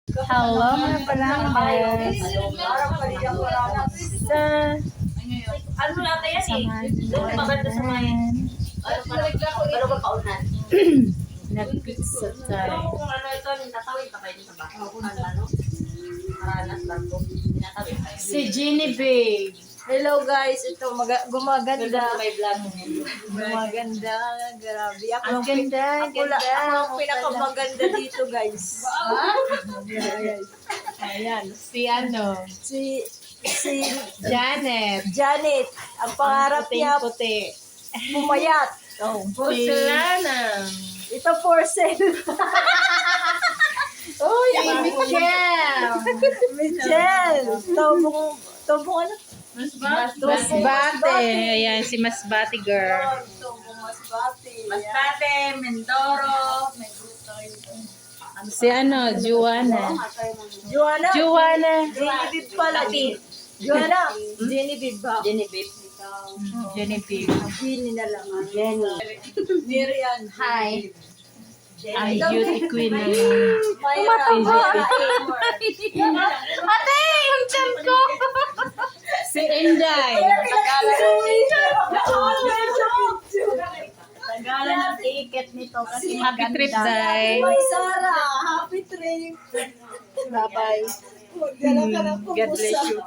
Hello, mga palanggas. Sa Ano lang tayo samahan eh? Doon maganda sa may pero ba paunan? nag-pizza tayo. Kung ano ito, tatawid ka kayo sa baka. Ano? Paranas lang po. Tinatawid kayo. Si Ginny Babe. Hello guys, ito gumaganda. Ganda may vlog mo. Gumaganda, grabe. Ako Ang ganda, ako ang pinakamaganda dito guys. Ayan, si ano? Si Janet. Janet, ang pangarap niya Puti. pumayat. Oh, Porcelana. ito for sale. Uy, Michelle. Michelle, tobong ano? Masbate. Ayan, si Masbate girl. Tobong masbati. Masbate, Mindoro. Si ano, Juana. Joanna. Juana. Genevieve pala. Joanna. Genevieve ba? Genevieve. Genevieve. Jenny na lang. Jenny. Miriam. Hi. Ang beauty queen ng... Ate, yung chan ko! Si Inday. Tagalan ang ticket nito kasi Happy trip, Day. May Sara, happy trip. Bye-bye. Magdala ka ng God bless you.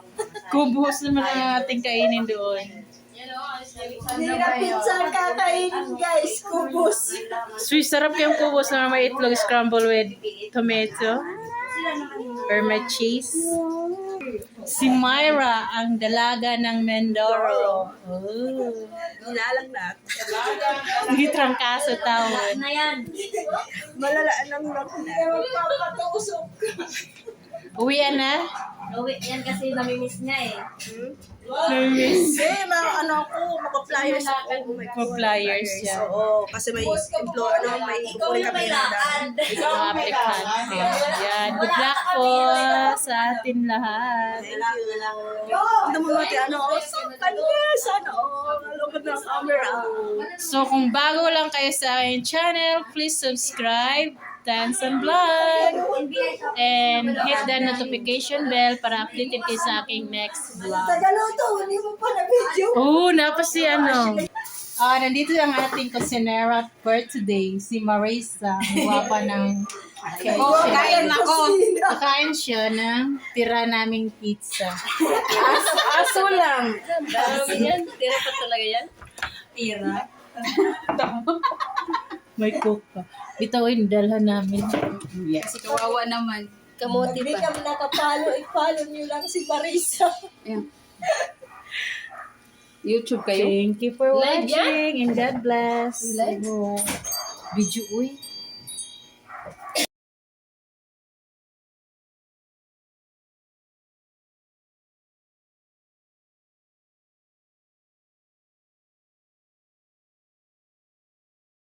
Kubos naman ang ating kainin doon. Hindi na pizza ang kakainin guys, kubos. Sweet, sarap yung kubos na may itlog scrambled with tomato or may cheese. Si Myra, ang dalaga ng Mindoro. Oh. Nilalang na. Hindi trangkaso tawon. Na yan. Malalaan ng rock na. Magpapatusok. Uwian na? Uwi, yan kasi namimiss niya eh. Namiss. Mga ano ko, mga-flyers ako. Mag-flyers siya. Oo, kasi may may Ikaw yung may lakad. Mga aplikante. Yan. Good luck po sa atin lahat. Ano mo natin, sana, lukad ng camera. So kung bago lang kayo sa aking channel, please subscribe, Tansan Vlog, and hit the notification bell para updated kayo sa aking next vlog. Tagaluto, hindi mo pa na-video. Oh, napasi ano. Nandito ang ating kusinera for today, si Marisa, ang gwapa ng Kain ako. Kakain siya ng tira naming pizza. Aso lang. Yan, tira pa talaga yan. Tira. May cook pa. Ito yung dalhan namin. Yes. Kasi kawawa naman. Kamuti Hindi pa. ka nakapalo, i-follow niyo lang si Marisa. YouTube kayo? Thank you for Live watching and God bless. Live? Video, uy.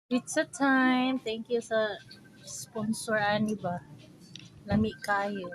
Pizza time. Thank you sa sponsor ani ba. Lami kayo.